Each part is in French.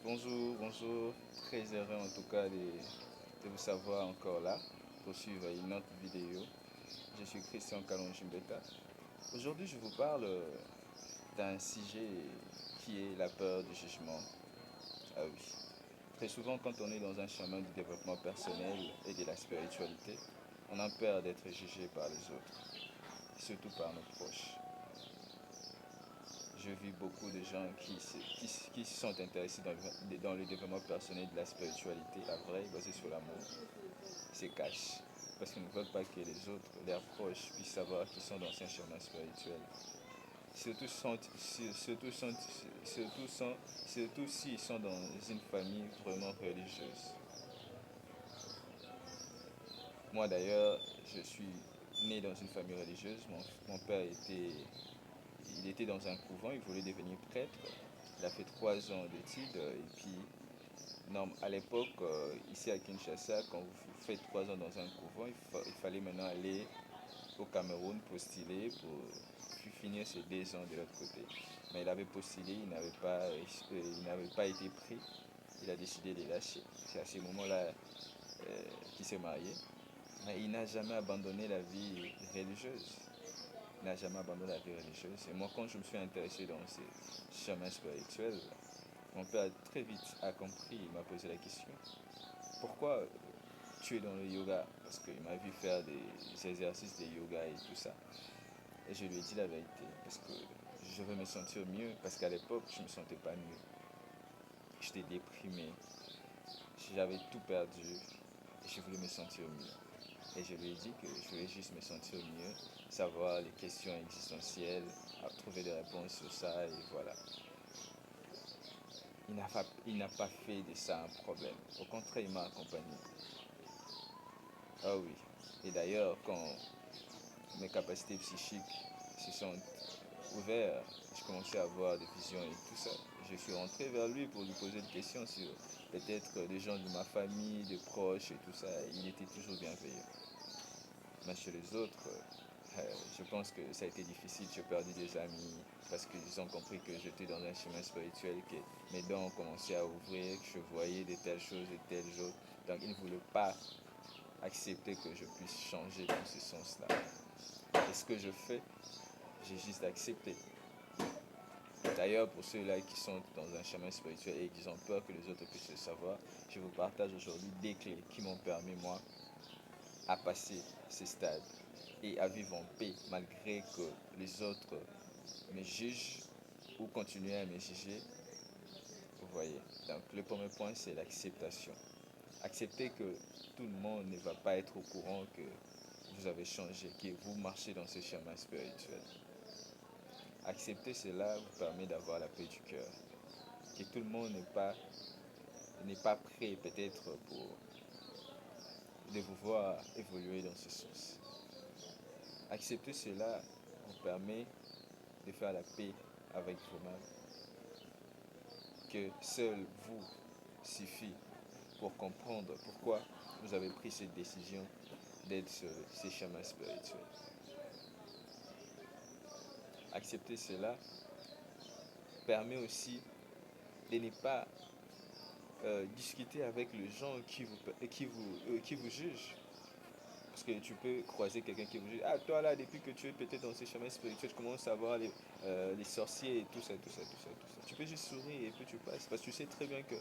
Bonjour, bonjour. Très heureux en tout cas de vous savoir encore là pour suivre une autre vidéo. Je suis Christian Kalonjimbeta. Aujourd'hui, je vous parle d'un sujet qui est la peur du jugement. Ah oui. Très souvent, quand on est dans un chemin du développement personnel et de la spiritualité, on a peur d'être jugé par les autres, surtout par nos proches. Je vis beaucoup de gens qui se sont intéressés dans le développement personnel de la spiritualité, la vraie, basée sur l'amour, se cachent parce qu'ils ne veulent pas que les autres, leurs proches, puissent savoir qu'ils sont dans un chemin spirituel. Surtout, surtout s'ils sont dans une famille vraiment religieuse. Moi d'ailleurs, je suis né dans une famille religieuse. Mon père était dans un couvent, il voulait devenir prêtre. Il a fait 3 ans d'études et puis à l'époque, ici à Kinshasa, quand vous faites 3 ans dans un couvent, il fallait maintenant aller au Cameroun postuler pour finir ses 2 ans de l'autre côté. Mais il avait postulé, il n'avait pas été pris. Il a décidé de lâcher. C'est à ce moment-là qu'il s'est marié. Mais il n'a jamais abandonné la vie religieuse. Il n'a jamais abandonné la vie religieuse. Et moi, quand je me suis intéressé dans ces chemins spirituels, mon père très vite a compris, il m'a posé la question, pourquoi tu es dans le yoga? Parce qu'il m'a vu faire des exercices de yoga et tout ça. Et je lui ai dit la vérité, parce que je veux me sentir mieux, parce qu'à l'époque, je ne me sentais pas mieux. J'étais déprimé, j'avais tout perdu, et je voulais me sentir mieux. Et je lui ai dit que je voulais juste me sentir mieux, savoir les questions existentielles, trouver des réponses sur ça, et voilà. Il n'a pas fait de ça un problème. Au contraire, il m'a accompagné. Ah oui. Et d'ailleurs, quand mes capacités psychiques se sont ouvertes, je commençais à avoir des visions et tout ça. Je suis rentré vers lui pour lui poser des questions sur peut-être des gens de ma famille, des proches et tout ça. Il était toujours bienveillant. Mais chez les autres, je pense que ça a été difficile. J'ai perdu des amis parce qu'ils ont compris que j'étais dans un chemin spirituel, que mes dents ont commencé à ouvrir, que je voyais de telles choses et telles choses. Donc ils ne voulaient pas accepter que je puisse changer dans ce sens-là. Et ce que je fais, j'ai juste accepté. D'ailleurs, pour ceux-là qui sont dans un chemin spirituel et qui ont peur que les autres puissent le savoir, je vous partage aujourd'hui des clés qui m'ont permis, moi, à passer ces stades et à vivre en paix malgré que les autres me jugent ou continuent à me juger. Vous voyez. Donc le premier point, c'est l'acceptation. Accepter que tout le monde ne va pas être au courant que vous avez changé, que vous marchez dans ce chemin spirituel. Accepter cela vous permet d'avoir la paix du cœur. Que tout le monde n'est pas prêt peut-être pour de vous voir évoluer dans ce sens. Accepter cela vous permet de faire la paix avec vous-même. Que seul vous suffit pour comprendre pourquoi vous avez pris cette décision d'être sur ces chemins spirituels. Accepter cela permet aussi de ne pas discuter avec les gens qui vous jugent. Parce que tu peux croiser quelqu'un qui vous dit, ah toi là, depuis que tu es peut-être dans ces chemins spirituels, tu commences à voir les sorciers et tout ça, tout ça, tout ça, tout ça. Tu peux juste sourire et puis tu passes. Parce que tu sais très bien que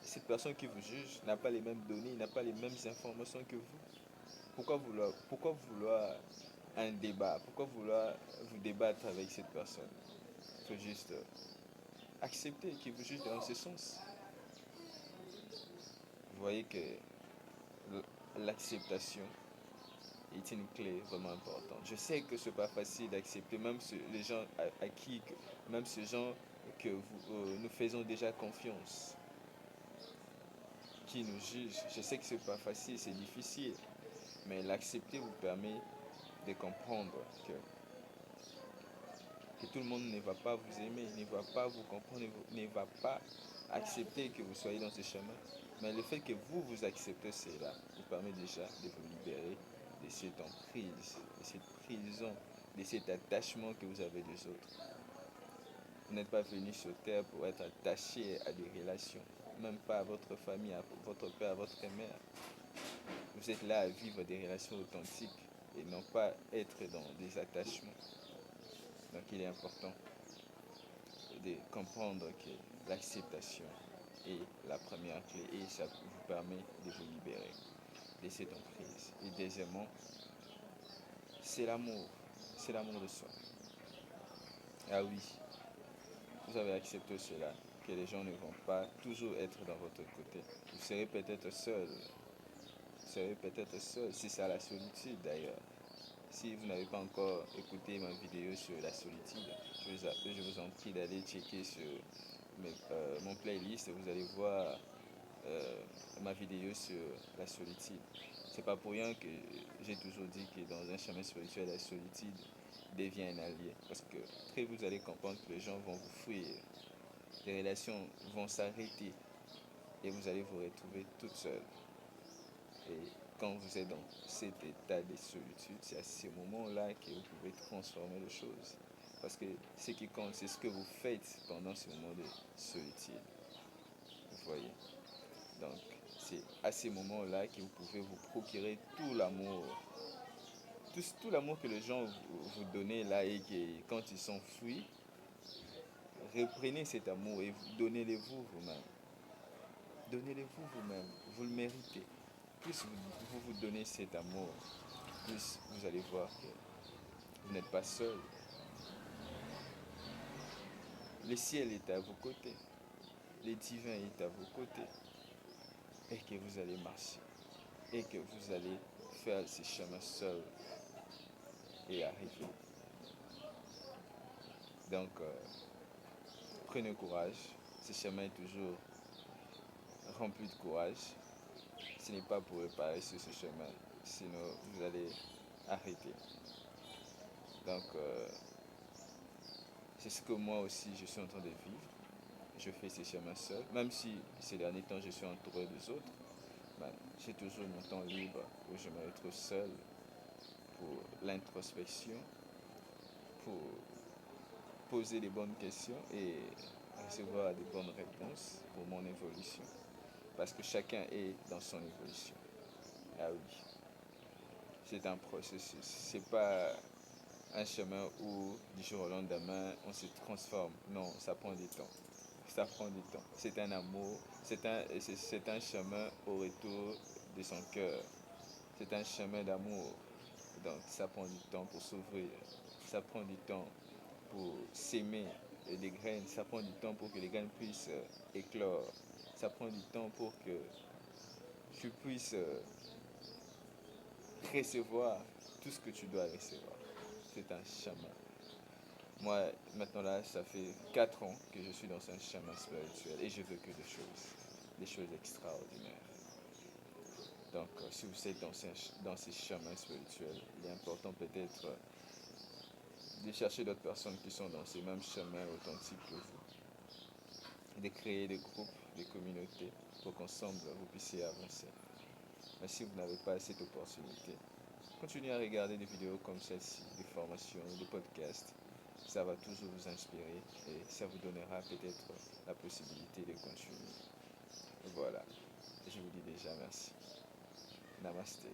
cette personne qui vous juge n'a pas les mêmes données, n'a pas les mêmes informations que vous. Pourquoi vouloir un débat? Pourquoi vouloir vous débattre avec cette personne? Il faut juste accepter qu'il vous juge dans ce sens. Vous voyez que l'acceptation est une clé vraiment importante. Je sais que ce n'est pas facile d'accepter, même les gens à qui, même ces gens que nous faisons déjà confiance, qui nous jugent. Je sais que ce n'est pas facile, c'est difficile, mais l'accepter vous permet de comprendre que tout le monde ne va pas vous aimer, ne va pas vous comprendre, ne va pas accepter que vous soyez dans ce chemin. Mais le fait que vous acceptez cela vous permet déjà de vous libérer de cette emprise, de cette prison, de cet attachement que vous avez des autres. Vous n'êtes pas venu sur terre pour être attaché à des relations, même pas à votre famille, à votre père, à votre mère. Vous êtes là à vivre des relations authentiques et non pas être dans des attachements. Donc il est important de comprendre que l'acceptation est la première clé et ça vous permet de vous libérer de cette emprise. Et deuxièmement, c'est l'amour. C'est l'amour de soi. Ah oui, vous avez accepté cela, que les gens ne vont pas toujours être dans votre côté. Vous serez peut-être seul. Vous serez peut-être seul. C'est ça la solitude d'ailleurs. Si vous n'avez pas encore écouté ma vidéo sur la solitude, je vous en prie d'aller checker sur mon playlist. Vous allez voir ma vidéo sur la solitude. C'est pas pour rien que j'ai toujours dit que dans un chemin spirituel, la solitude devient un allié. Parce que après, vous allez comprendre que les gens vont vous fuir, les relations vont s'arrêter et vous allez vous retrouver toute seule. Et quand vous êtes dans cet état de solitude, c'est à ce moment-là que vous pouvez transformer les choses. Parce que ce qui compte, c'est ce que vous faites pendant ce moment de solitude. Vous voyez? Donc, c'est à ces moments-là que vous pouvez vous procurer tout l'amour. Tout l'amour que les gens vous donnent là et que quand ils s'enfuient, reprenez cet amour et donnez-le-vous vous-même. Donnez-le-vous vous-même. Vous le méritez. Plus vous donnez cet amour, plus vous allez voir que vous n'êtes pas seul. Le ciel est à vos côtés. Le divin est à vos côtés. Et que vous allez marcher. Et que vous allez faire ce chemin seul et arriver. Donc, prenez courage. Ce chemin est toujours rempli de courage. Ce n'est pas pour réparer sur ce chemin, sinon vous allez arrêter. Donc, c'est ce que moi aussi je suis en train de vivre. Je fais ces chemins seul, même si ces derniers temps je suis entouré des autres. Ben, j'ai toujours mon temps libre où je me retrouve seul pour l'introspection, pour poser les bonnes questions et recevoir des bonnes réponses pour mon évolution. Parce que chacun est dans son évolution. Ah oui, c'est un processus. C'est pas un chemin où du jour au lendemain on se transforme. Non, ça prend du temps. Ça prend du temps. C'est un amour, c'est un chemin au retour de son cœur. C'est un chemin d'amour. Donc ça prend du temps pour s'ouvrir. Ça prend du temps pour s'aimer des graines. Ça prend du temps pour que les graines puissent éclore. Ça prend du temps pour que tu puisses recevoir tout ce que tu dois recevoir. C'est un chemin. Moi, maintenant là, ça fait 4 ans que je suis dans un chemin spirituel et je veux que des choses extraordinaires. Donc, si vous êtes dans ces chemins spirituels, il est important peut-être de chercher d'autres personnes qui sont dans ces mêmes chemins authentiques que vous, de créer des groupes, des communautés pour qu'ensemble vous puissiez avancer. Mais si vous n'avez pas cette opportunité, continuez à regarder des vidéos comme celle-ci, des formations, des podcasts. Ça va toujours vous inspirer et ça vous donnera peut-être la possibilité de continuer. Voilà. Je vous dis déjà merci. Namasté.